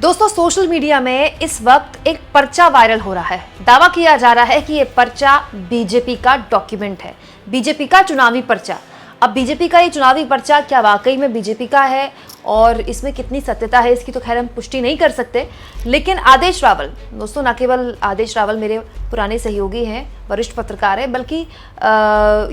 दोस्तों, social media में इस वक्त एक पर्चा वायरल हो रहा है। दावा किया जा रहा है कि ये पर्चा बीजेपी का डॉक्यूमेंट है, बीजेपी का चुनावी पर्चा। अब बीजेपी का ये चुनावी पर्चा क्या वाकई में बीजेपी का है और इसमें कितनी सत्यता है, इसकी तो खैर हम पुष्टि नहीं कर सकते। लेकिन आदेश रावल, दोस्तों न केवल आदेश रावल मेरे पुराने सहयोगी हैं, वरिष्ठ पत्रकार हैं, बल्कि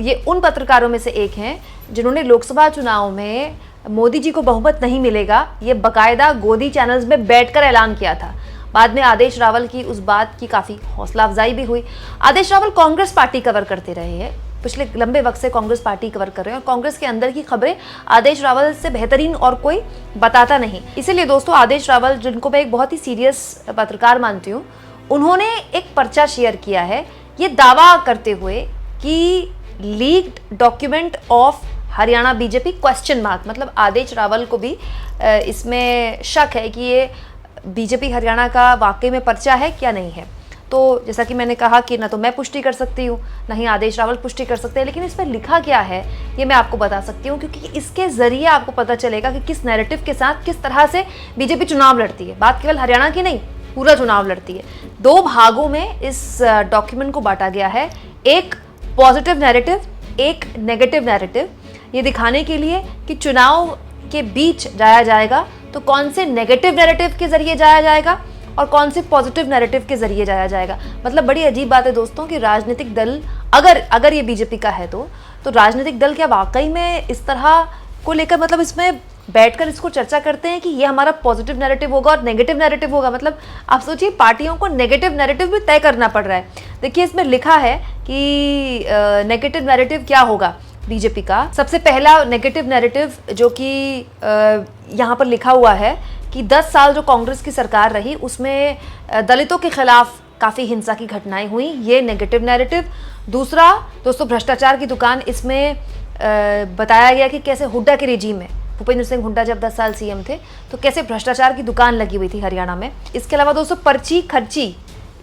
ये उन पत्रकारों में से एक हैं जिन्होंने लोकसभा चुनाव में मोदी जी को बहुमत नहीं मिलेगा ये बकायदा गोदी चैनल्स में बैठकर ऐलान किया था। बाद में आदेश रावल की उस बात की काफ़ी हौसला अफजाई भी हुई। आदेश रावल कांग्रेस पार्टी कवर करते रहे हैं, पिछले लंबे वक्त से कांग्रेस पार्टी कवर कर रहे हैं और कांग्रेस के अंदर की खबरें आदेश रावल से बेहतरीन और कोई बताता नहीं। इसीलिए दोस्तों, आदेश रावल, जिनको मैं एक बहुत ही सीरियस पत्रकार मानती हूँ, उन्होंने एक पर्चा शेयर किया है ये दावा करते हुए कि leaked document of Haryana BJP question mark. मतलब आदेश रावल को भी इसमें शक है कि ये बीजेपी हरियाणा का वाकई में पर्चा है क्या नहीं है। तो जैसा कि मैंने कहा कि ना तो मैं पुष्टि कर सकती हूँ, ना ही आदेश रावल पुष्टि कर सकते हैं, लेकिन इस पर लिखा क्या है ये मैं आपको बता सकती हूँ, क्योंकि इसके जरिए आपको पता चलेगा कि किस नैरेटिव के साथ किस तरह से बीजेपी चुनाव लड़ती है। बात केवल हरियाणा की नहीं, पूरा चुनाव लड़ती है। दो भागों में इस डॉक्यूमेंट को बांटा गया है, एक पॉजिटिव नैरेटिव, एक नेगेटिव नैरेटिव, ये दिखाने के लिए कि चुनाव के बीच जाया जाएगा तो कौन से नेगेटिव नैरेटिव के जरिए जाया जाएगा और कौन से पॉजिटिव नैरेटिव के जरिए जाया जाएगा। मतलब बड़ी अजीब बात है दोस्तों कि राजनीतिक दल अगर ये बीजेपी का है तो राजनीतिक दल क्या वाकई में इस तरह को लेकर, मतलब इसमें बैठकर इसको चर्चा करते हैं कि ये हमारा पॉजिटिव नैरेटिव होगा और नेगेटिव नैरेटिव होगा। मतलब आप सोचिए, पार्टियों को नेगेटिव नैरेटिव भी तय करना पड़ रहा है। देखिए, इसमें लिखा है कि नेगेटिव नैरेटिव क्या होगा बीजेपी का। सबसे पहला नेगेटिव नैरेटिव जो कि यहाँ पर लिखा हुआ है कि 10 साल जो कांग्रेस की सरकार रही उसमें दलितों के खिलाफ काफ़ी हिंसा की घटनाएं हुई, ये नेगेटिव नैरेटिव। दूसरा दोस्तों, भ्रष्टाचार की दुकान। इसमें बताया गया कि कैसे हुड्डा के रिजीम में, भूपेंद्र सिंह हुड्डा जब 10 साल सीएम थे तो कैसे भ्रष्टाचार की दुकान लगी हुई थी हरियाणा में। इसके अलावा दोस्तों, पर्ची खर्ची,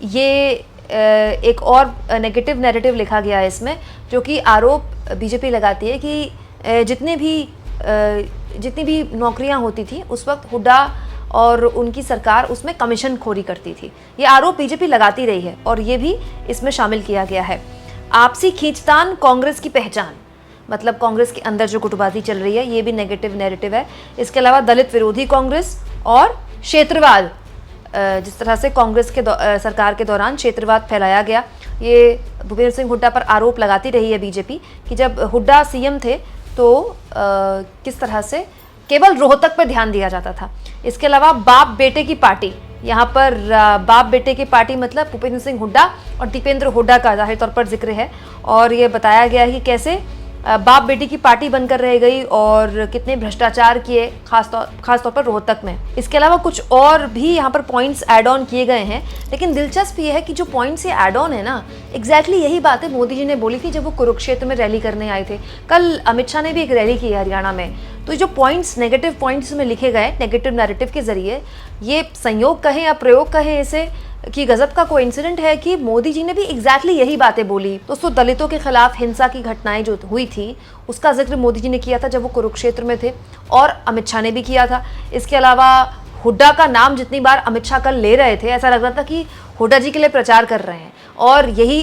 ये एक और नेगेटिव नैरेटिव लिखा गया है इसमें, जो कि आरोप बीजेपी लगाती है कि जितनी भी नौकरियां होती थी उस वक्त हुड्डा और उनकी सरकार उसमें कमीशन खोरी करती थी। ये आरोप बीजेपी लगाती रही है और ये भी इसमें शामिल किया गया है। आपसी खींचतान कांग्रेस की पहचान, मतलब कांग्रेस के अंदर जो गुटबाजी चल रही है ये भी नेगेटिव नैरेटिव है। इसके अलावा दलित विरोधी कांग्रेस और क्षेत्रवाद, जिस तरह से कांग्रेस के सरकार के दौरान क्षेत्रवाद फैलाया गया, ये भूपेंद्र सिंह हुड्डा पर आरोप लगाती रही है बीजेपी कि जब हुड्डा सीएम थे तो किस तरह से केवल रोहतक पर ध्यान दिया जाता था। इसके अलावा बाप बेटे की पार्टी, यहाँ पर बाप बेटे की पार्टी मतलब भूपेंद्र सिंह हुड्डा और दीपेंद्र हुड्डा का जाहिर तौर पर जिक्र है और ये बताया गया है कि कैसे बाप बेटी की पार्टी बनकर रह गई और कितने भ्रष्टाचार किए, खास तौर पर रोहतक में। इसके अलावा कुछ और भी यहाँ पर पॉइंट्स ऐड ऑन किए गए हैं, लेकिन दिलचस्प ये है कि जो पॉइंट्स ये ऐड ऑन है ना, एग्जैक्टली यही बातें मोदी जी ने बोली थी जब वो कुरुक्षेत्र में रैली करने आए थे। कल अमित शाह ने भी एक रैली की है हरियाणा में। तो जो पॉइंट्स, नेगेटिव पॉइंट्स में लिखे गए नेगेटिव नैरेटिव के जरिए, ये संयोग कहें या प्रयोग कहें इसे, कि गजब का कोइंसिडेंट है कि मोदी जी ने भी एग्जैक्टली यही बातें बोली। दोस्तों, दलितों के खिलाफ हिंसा की घटनाएं जो हुई थी उसका जिक्र मोदी जी ने किया था जब वो कुरुक्षेत्र में थे और अमित शाह ने भी किया था। इसके अलावा हुड्डा का नाम जितनी बार अमित शाह कल ले रहे थे ऐसा लग रहा था कि हुड्डा जी के लिए प्रचार कर रहे हैं और यही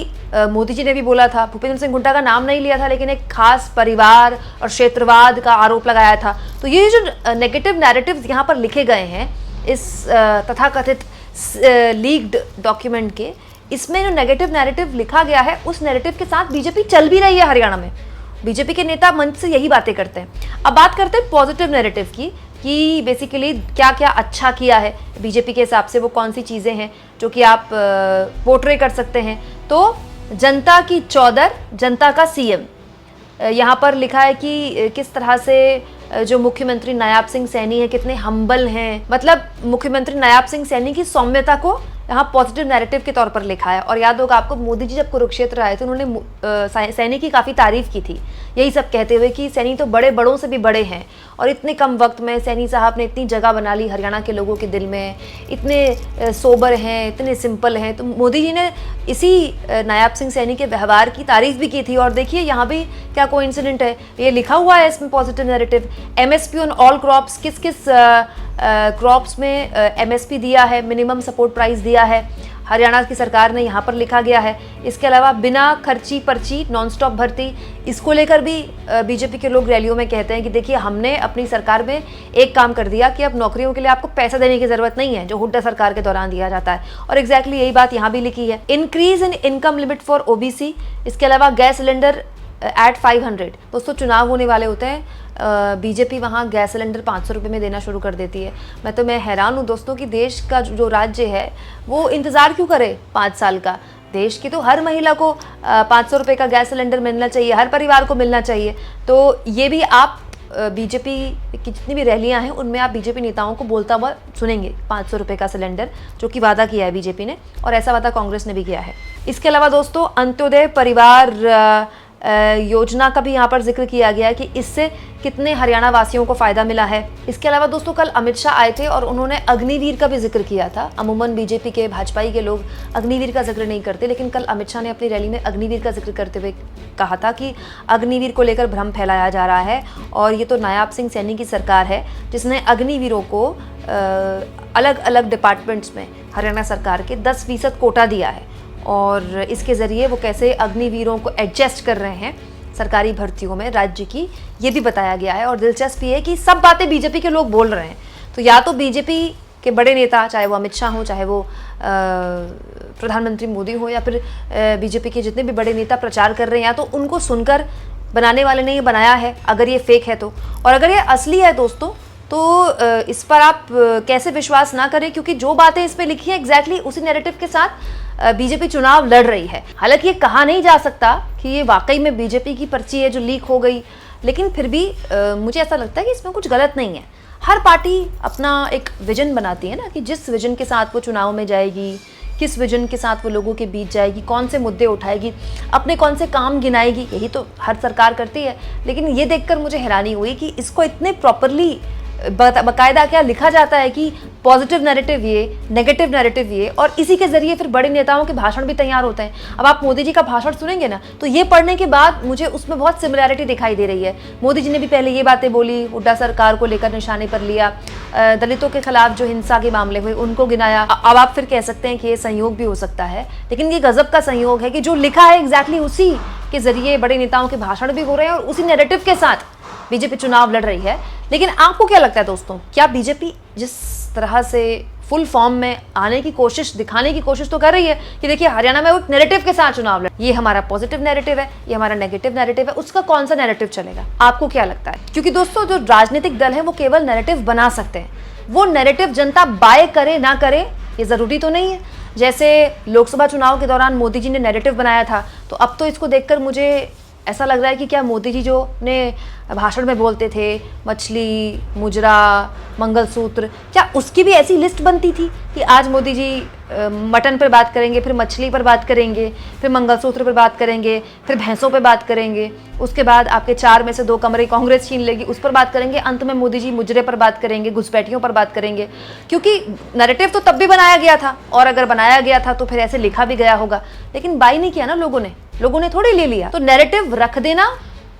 मोदी जी ने भी बोला था। भूपेंद्र सिंह हुड्डा का नाम नहीं लिया था, लेकिन एक खास परिवार और क्षेत्रवाद का आरोप लगाया था। तो ये जो नेगेटिव नैरेटिव्स यहाँ पर लिखे गए हैं इस तथाकथित लीक्ड डॉक्यूमेंट के, इसमें जो नेगेटिव नैरेटिव लिखा गया है उस नैरेटिव के साथ बीजेपी चल भी रही है हरियाणा में। बीजेपी के नेता मंच से यही बातें करते हैं। अब बात करते हैं पॉजिटिव नैरेटिव की कि बेसिकली क्या क्या अच्छा किया है बीजेपी के हिसाब से, वो कौन सी चीज़ें हैं जो कि आप पोर्ट्रे कर सकते हैं। तो जनता की चौधर, जनता का सीएम, यहाँ पर लिखा है कि किस तरह से जो मुख्यमंत्री नायाब सिंह सैनी है कितने हम्बल हैं। मतलब मुख्यमंत्री नायाब सिंह सैनी की सौम्यता को यहाँ पॉजिटिव नैरेटिव के तौर पर लिखा है। और याद होगा आपको, मोदी जी जब कुरुक्षेत्र आए थे उन्होंने सैनी की काफ़ी तारीफ की थी, यही सब कहते हुए कि सैनी तो बड़ों से भी बड़े हैं और इतने कम वक्त में सैनी साहब ने इतनी जगह बना ली हरियाणा के लोगों के दिल में, इतने सोबर हैं, इतने सिंपल हैं। तो मोदी जी ने इसी नायाब सिंह सैनी के व्यवहार की तारीफ भी की थी। और देखिए यहाँ भी क्या कोइंसिडेंट है, ये लिखा हुआ है इसमें positive narrative. MSP on all crops, किस किस क्रॉप्स में MSP दिया है, मिनिमम सपोर्ट प्राइस दिया है, हरियाणा की सरकार ने यहाँ पर लिखा गया है। इसके अलावा बिना खर्ची पर्ची नॉन स्टॉप भर्ती, इसको लेकर भी बीजेपी के लोग रैलियों में कहते हैं कि देखिए हमने अपनी सरकार में एक काम कर दिया कि अब नौकरियों के लिए आपको पैसा देने की जरूरत नहीं है जो हुड्डा सरकार के दौरान दिया जाता है। और एग्जैक्टली यही बात यहाँ भी लिखी है। Increase in income limit for OBC, इसके अलावा गैस सिलेंडर एट 500। दोस्तों चुनाव होने वाले होते हैं, बीजेपी वहाँ गैस सिलेंडर 500 रुपये में देना शुरू कर देती है। मैं हैरान हूँ दोस्तों कि देश का जो राज्य है वो इंतज़ार क्यों करे 5 साल का। देश की तो हर महिला को 500 रुपये का गैस सिलेंडर मिलना चाहिए, हर परिवार को मिलना चाहिए। तो ये भी आप बीजेपी की जितनी भी रैलियां हैं उनमें आप बीजेपी नेताओं को बोलता हुआ सुनेंगे 500 रुपये का सिलेंडर, जो कि वादा किया है बीजेपी ने, और ऐसा वादा कांग्रेस ने भी किया है। इसके अलावा दोस्तों अंत्योदय परिवार योजना का भी यहाँ पर जिक्र किया गया है कि इससे कितने हरियाणा वासियों को फायदा मिला है। इसके अलावा दोस्तों कल अमित शाह आए थे और उन्होंने अग्निवीर का भी जिक्र किया था। अमूमन बीजेपी के भाजपाई के लोग अग्निवीर का जिक्र नहीं करते, लेकिन कल अमित शाह ने अपनी रैली में अग्निवीर का जिक्र करते हुए कहा था कि अग्निवीर को लेकर भ्रम फैलाया जा रहा है और ये तो नायाब सिंह सैनी की सरकार है जिसने अग्निवीरों को अलग अलग डिपार्टमेंट्स में हरियाणा सरकार के 10% कोटा दिया है और इसके ज़रिए वो कैसे अग्निवीरों को एडजस्ट कर रहे हैं सरकारी भर्तियों में राज्य की, ये भी बताया गया है। और दिलचस्प ये है कि सब बातें बीजेपी के लोग बोल रहे हैं, तो या तो बीजेपी के बड़े नेता, चाहे वो अमित शाह हो, चाहे वो प्रधानमंत्री मोदी हो, या फिर बीजेपी के जितने भी बड़े नेता प्रचार कर रहे हैं, या तो उनको सुनकर बनाने वाले ने ये बनाया है अगर ये फेक है तो, और अगर ये असली है दोस्तों तो इस पर आप कैसे विश्वास ना करें, क्योंकि जो बातें इसमें लिखी हैं एग्जैक्टली उसी नैरेटिव के साथ बीजेपी चुनाव लड़ रही है। हालांकि ये कहा नहीं जा सकता कि ये वाकई में बीजेपी की पर्ची है जो लीक हो गई, लेकिन फिर भी मुझे ऐसा लगता है कि इसमें कुछ गलत नहीं है। हर पार्टी अपना एक विजन बनाती है ना, कि जिस विजन के साथ वो चुनाव में जाएगी, किस विजन के साथ वो लोगों के बीच जाएगी, कौन से मुद्दे उठाएगी, अपने कौन से काम गिनाएगी, यही तो हर सरकार करती है। लेकिन ये देखकर मुझे हैरानी हुई कि इसको इतने प्रॉपरली बाकायदा क्या लिखा जाता है कि पॉजिटिव नैरेटिव ये, नेगेटिव नैरेटिव ये, और इसी के जरिए फिर बड़े नेताओं के भाषण भी तैयार होते हैं। अब आप मोदी जी का भाषण सुनेंगे ना, तो ये पढ़ने के बाद मुझे उसमें बहुत सिमिलैरिटी दिखाई दे रही है। मोदी जी ने भी पहले ये बातें बोली, हुड्डा सरकार को लेकर निशाने पर लिया, दलितों के खिलाफ जो हिंसा के मामले हुए उनको गिनाया। अब आप फिर कह सकते हैं कि ये संयोग भी हो सकता है, लेकिन ये गजब का संयोग है कि जो लिखा है एग्जैक्टली उसी के जरिए बड़े नेताओं के भाषण भी हो रहे हैं और उसी नैरेटिव के साथ बीजेपी चुनाव लड़ रही है। लेकिन आपको क्या लगता है दोस्तों, क्या बीजेपी जिस तरह से फुल फॉर्म में आने की कोशिश, दिखाने की कोशिश तो कर रही है कि देखिए हरियाणा में वो एक नैरेटिव के साथ चुनाव लड़, ये हमारा पॉजिटिव नैरेटिव है, ये हमारा नेगेटिव नैरेटिव है, उसका कौन सा नैरेटिव चलेगा, आपको क्या लगता है? क्योंकि दोस्तों जो राजनीतिक दल है वो केवल नैरेटिव बना सकते हैं, वो नैरेटिव जनता बाय करे ना करे ये जरूरी तो नहीं है। जैसे लोकसभा चुनाव के दौरान मोदी जी ने नैरेटिव बनाया था, तो अब तो इसको देखकर मुझे ऐसा लग रहा है कि क्या मोदी जी जो ने भाषण में बोलते थे मछली, मुजरा, मंगलसूत्र, क्या उसकी भी ऐसी लिस्ट बनती थी कि आज मोदी जी मटन पर बात करेंगे, फिर मछली पर बात करेंगे, फिर मंगलसूत्र पर बात करेंगे, फिर भैंसों पर बात करेंगे, उसके बाद आपके 4 में से 2 कमरे कांग्रेस छीन लेगी, उस पर बात करेंगे, अंत में मोदी जी मुजरे पर बात करेंगे, घुसपैठियों पर बात करेंगे। क्योंकि नैरेटिव तो तब भी बनाया गया था, और अगर बनाया गया था तो फिर ऐसे लिखा भी गया होगा, लेकिन बाई नहीं किया ना लोगों ने थोड़ी ले लिया। तो नैरेटिव रख देना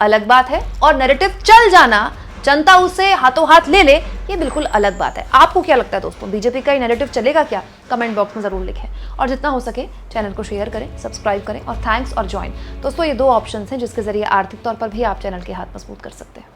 अलग बात है और नैरेटिव चल जाना, जनता उसे हाथों हाथ ले ले, ये बिल्कुल अलग बात है। आपको क्या लगता है दोस्तों, बीजेपी का ये नैरेटिव चलेगा क्या? कमेंट बॉक्स में जरूर लिखें और जितना हो सके चैनल को शेयर करें, सब्सक्राइब करें और थैंक्स और ज्वाइन। दोस्तों ये 2 ऑप्शन हैं जिसके जरिए आर्थिक तौर पर भी आप चैनल के हाथ मजबूत कर सकते हैं।